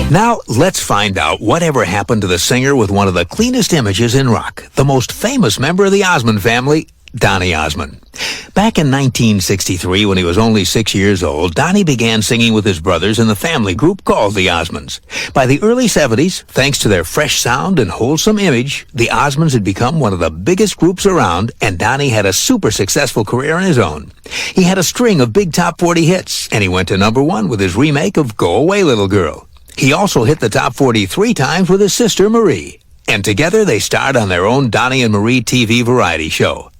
Now, let's find out whatever happened to the singer with one of the cleanest images in rock, the most famous member of the Osmond family, Donny Osmond. Back in 1963, when he was only 6 years old, Donny began singing with his brothers in the family group called the Osmonds. By the early 70s, thanks to their fresh sound and wholesome image, the Osmonds had become one of the biggest groups around, and Donny had a super successful career on his own. He had a string of big top 40 hits, and he went to #1 with his remake of Go Away Little Girl. He also hit the top 40 3 times with his sister Marie, and together they starred on their own Donny and Marie TV variety show.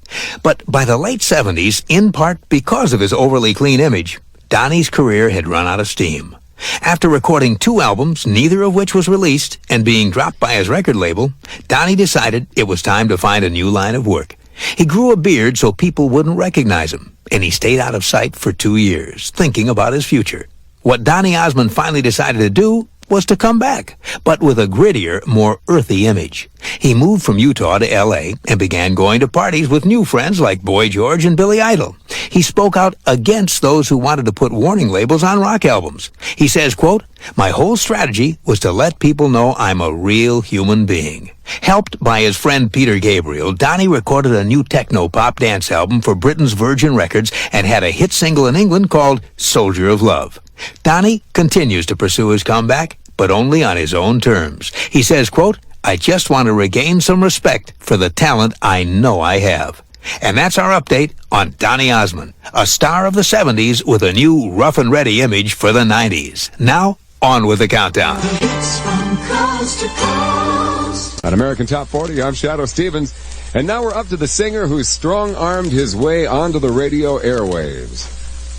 But by the late 70s, in part because of his overly clean image, Donny's career had run out of steam. After recording 2 albums, neither of which was released, and being dropped by his record label, Donny decided it was time to find a new line of work. He grew a beard so people wouldn't recognize him, and he stayed out of sight for 2 years, thinking about his future. What Donny Osmond finally decided to do was to come back, but with a grittier, more earthy image. He moved from Utah to L.A. and began going to parties with new friends like Boy George and Billy Idol. He spoke out against those who wanted to put warning labels on rock albums. He says, quote, "My whole strategy was to let people know I'm a real human being." Helped by his friend Peter Gabriel, Donny recorded a new techno-pop dance album for Britain's Virgin Records and had a hit single in England called Soldier of Love. Donny continues to pursue his comeback, but only on his own terms. He says, quote, "I just want to regain some respect for the talent I know I have." And that's our update on Donny Osmond, a star of the 70s with a new rough and ready image for the 90s. Now, on with the countdown. It's from coast to coast. On American Top 40, I'm Shadoe Stevens. And now we're up to the singer who strong-armed his way onto the radio airwaves.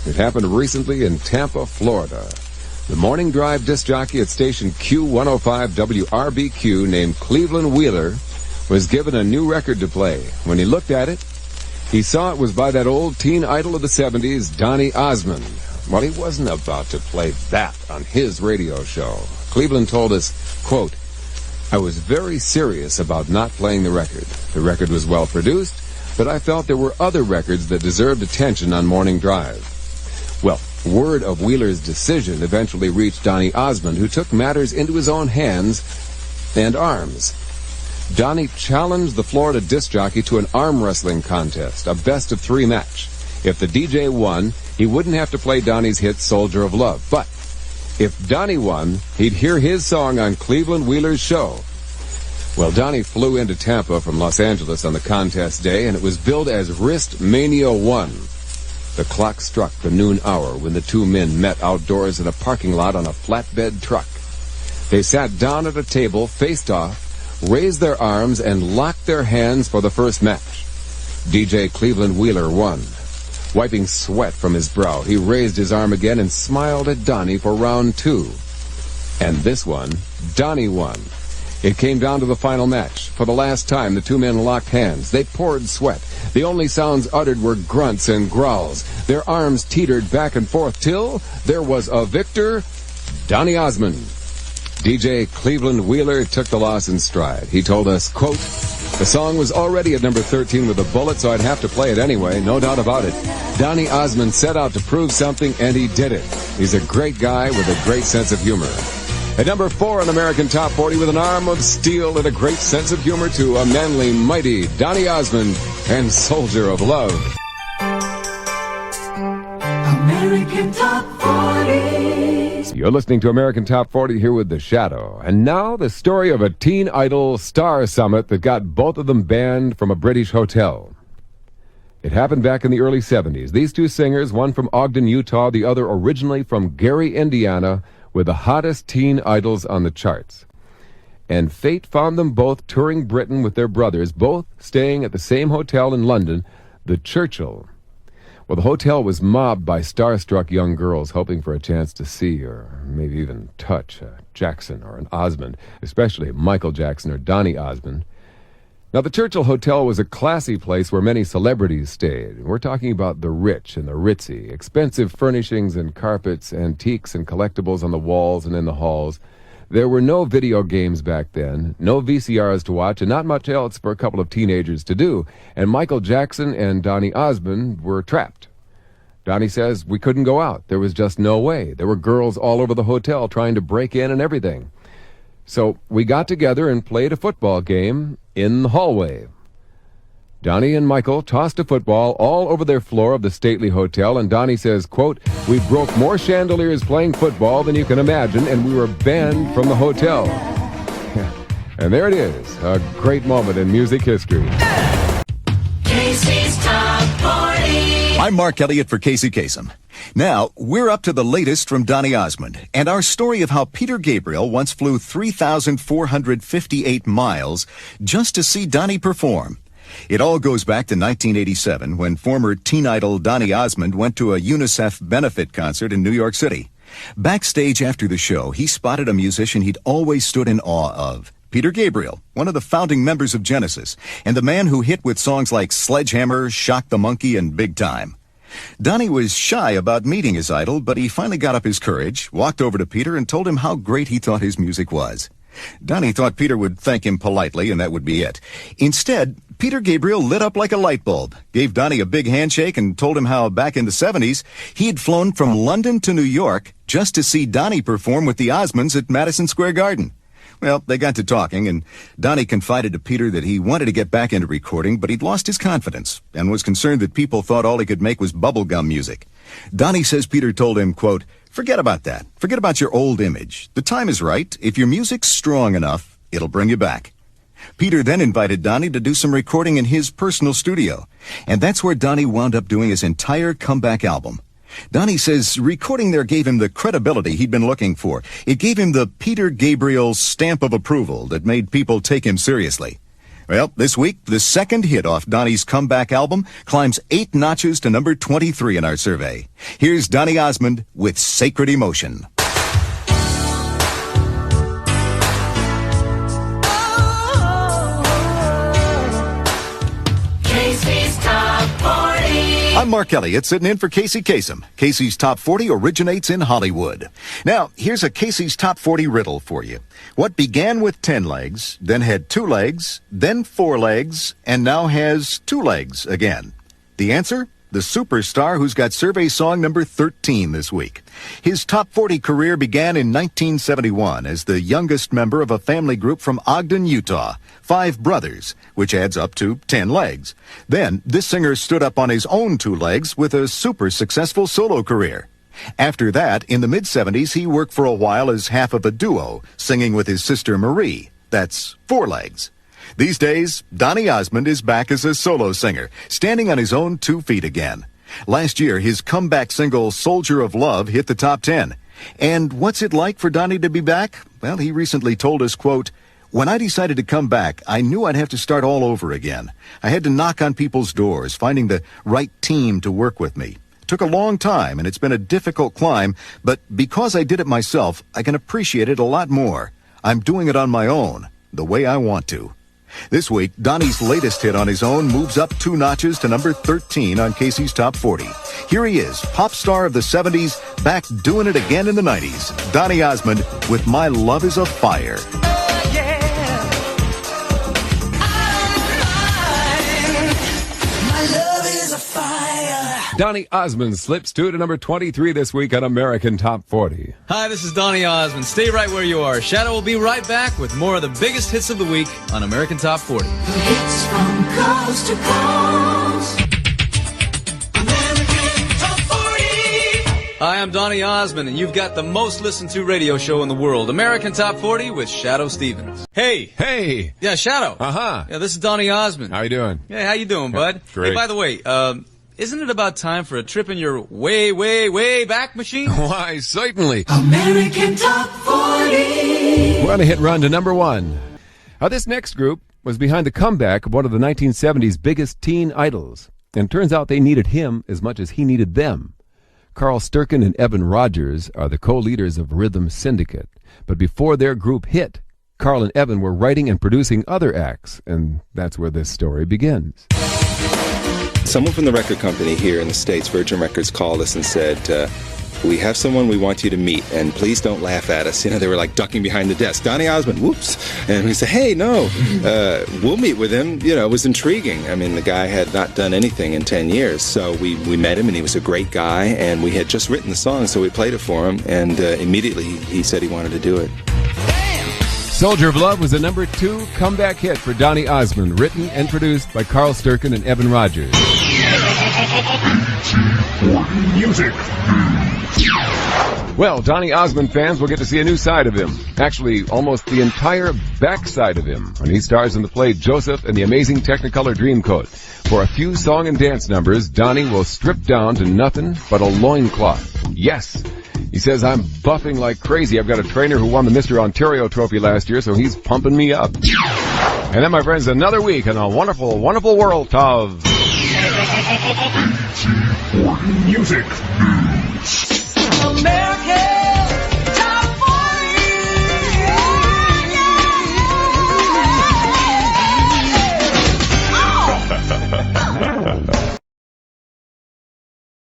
It happened recently in Tampa, Florida. The morning drive disc jockey at station Q105 WRBQ named Cleveland Wheeler was given a new record to play. When he looked at it, he saw it was by that old teen idol of the 70s, Donny Osmond. Well, he wasn't about to play that on his radio show. Cleveland told us, quote, "I was very serious about not playing the record. The record was well produced, but I felt there were other records that deserved attention on morning drive." Well, word of Wheeler's decision eventually reached Donny Osmond, who took matters into his own hands and arms. Donny challenged the Florida disc jockey to an arm wrestling contest, a best-of-3 match. If the DJ won, he wouldn't have to play Donny's hit Soldier of Love. But if Donny won, he'd hear his song on Cleveland Wheeler's show. Well, Donny flew into Tampa from Los Angeles on the contest day, and it was billed as Wrist Mania 1. The clock struck the noon hour when the two men met outdoors in a parking lot on a flatbed truck. They sat down at a table, faced off, raised their arms, and locked their hands for the first match. DJ Cleveland Wheeler won. Wiping sweat from his brow, he raised his arm again and smiled at Donny for round 2. And this one, Donny won. It came down to the final match. For the last time, the two men locked hands. They poured sweat. The only sounds uttered were grunts and growls. Their arms teetered back and forth till there was a victor, Donny Osmond. DJ Cleveland Wheeler took the loss in stride. He told us, quote, "The song was already at number 13 with a bullet, so I'd have to play it anyway, no doubt about it. Donny Osmond set out to prove something, and he did it. He's a great guy with a great sense of humor." At number 4 on American Top 40 with an arm of steel and a great sense of humor too, a manly, mighty Donny Osmond and Soldier of Love. American Top 40. You're listening to American Top 40 here with The Shadow. And now the story of a teen idol star summit that got both of them banned from a British hotel. It happened back in the early 70s. These two singers, one from Ogden, Utah, the other originally from Gary, Indiana, were the hottest teen idols on the charts. And fate found them both touring Britain with their brothers, both staying at the same hotel in London, the Churchill. Well, the hotel was mobbed by starstruck young girls hoping for a chance to see or maybe even touch a Jackson or an Osmond, especially Michael Jackson or Donny Osmond. Now, the Churchill Hotel was a classy place where many celebrities stayed. We're talking about the rich and the ritzy, expensive furnishings and carpets, antiques and collectibles on the walls and in the halls. There were no video games back then, no VCRs to watch, and not much else for a couple of teenagers to do. And Michael Jackson and Donny Osmond were trapped. Donny says we couldn't go out. There was just no way. There were girls all over the hotel trying to break in and everything. So we got together and played a football game in the hallway. Donny and Michael tossed a football all over their floor of the stately hotel, and Donny says, quote, "We broke more chandeliers playing football than you can imagine, and we were banned from the hotel." And there it is, a great moment in music history. Casey's Top 40. I'm Mark Elliott for Kasem. Now, we're up to the latest from Donny Osmond, and our story of how Peter Gabriel once flew 3,458 miles just to see Donny perform. It all goes back to 1987, when former teen idol Donny Osmond went to a UNICEF benefit concert in New York City. Backstage after the show, he spotted a musician he'd always stood in awe of, Peter Gabriel, one of the founding members of Genesis, and the man who hit with songs like Sledgehammer, Shock the Monkey, and Big Time. Donny was shy about meeting his idol, but he finally got up his courage, walked over to Peter, and told him how great he thought his music was. Donny thought Peter would thank him politely, and that would be it. Instead, Peter Gabriel lit up like a light bulb, gave Donny a big handshake, and told him how back in the 70s, he had flown from London to New York just to see Donny perform with the Osmonds at Madison Square Garden. Well, they got to talking, and Donny confided to Peter that he wanted to get back into recording, but he'd lost his confidence and was concerned that people thought all he could make was bubblegum music. Donny says Peter told him, quote, "Forget about that. Forget about your old image. The time is right. If your music's strong enough, it'll bring you back." Peter then invited Donny to do some recording in his personal studio, and that's where Donny wound up doing his entire comeback album. Donny says recording there gave him the credibility he'd been looking for. It gave him the Peter Gabriel stamp of approval that made people take him seriously. Well, this week, the second hit off Donny's comeback album climbs 8 notches to number 23 in our survey. Here's Donny Osmond with Sacred Emotion. Casey's Top 40. I'm Mark Elliott, sitting in for Kasem. Casey's Top 40 originates in Hollywood. Now, here's a Casey's Top 40 riddle for you. What began with 10 legs, then had 2 legs, then 4 legs, and now has 2 legs again? The answer? The superstar who's got survey song number 13 this week. His top 40 career began in 1971 as the youngest member of a family group from Ogden, Utah, 5 brothers, which adds up to 10 legs. Then, this singer stood up on his own 2 legs with a super successful solo career. After that, in the mid-70s, he worked for a while as half of a duo, singing with his sister Marie. That's 4 legs. These days, Donny Osmond is back as a solo singer, standing on his own 2 feet again. Last year, his comeback single, Soldier of Love, hit the top 10. And what's it like for Donny to be back? Well, he recently told us, quote, "When I decided to come back, I knew I'd have to start all over again. I had to knock on people's doors, finding the right team to work with me. It took a long time, and it's been a difficult climb, but because I did it myself, I can appreciate it a lot more. I'm doing it on my own, the way I want to." This week, Donny's latest hit on his own moves up 2 notches to number 13 on Casey's Top 40. Here he is, pop star of the 70s, back doing it again in the 90s. Donny Osmond with My Love is a Fire. Donny Osmond slips to number 23 this week on American Top 40. Hi, this is Donny Osmond. Stay right where you are. Shadoe will be right back with more of the biggest hits of the week on American Top 40. Hits from coast to coast. American Top 40. Hi, I'm Donny Osmond, and you've got the most listened to radio show in the world, American Top 40 with Shadoe Stevens. Hey! Hey! Yeah, Shadoe. Uh-huh. Yeah, this is Donny Osmond. How you doing? Hey, how you doing, bud? Great. Hey, by the way, isn't it about time for a trip in your way, way, way back machine? Why, certainly. American Top 40. We're on a hit run to number 1. This next group was behind the comeback of one of the 1970s biggest teen idols. And it turns out they needed him as much as he needed them. Carl Sturken and Evan Rogers are the co-leaders of Rhythm Syndicate. But before their group hit, Carl and Evan were writing and producing other acts. And that's where this story begins. Someone from the record company here in the States, Virgin Records, called us and said, we have someone we want you to meet, and please don't laugh at us. You know, they were like ducking behind the desk. Donny Osmond, whoops. And we said, hey, no, we'll meet with him. You know, it was intriguing. I mean, the guy had not done anything in 10 years. So we met him, and he was a great guy, and we had just written the song, so we played it for him, and immediately he said he wanted to do it. Soldier of Love was a #2 comeback hit for Donny Osmond, written and produced by Carl Sturken and Evan Rogers. Music. Well, Donny Osmond fans will get to see a new side of him. Actually, almost the entire backside of him when he stars in the play Joseph and the Amazing Technicolor Dreamcoat. For a few song and dance numbers, Donny will strip down to nothing but a loincloth. Yes! He says, I'm buffing like crazy. I've got a trainer who won the Mr. Ontario trophy last year, so he's pumping me up. And then, my friends, another week in a wonderful, wonderful world of... Music.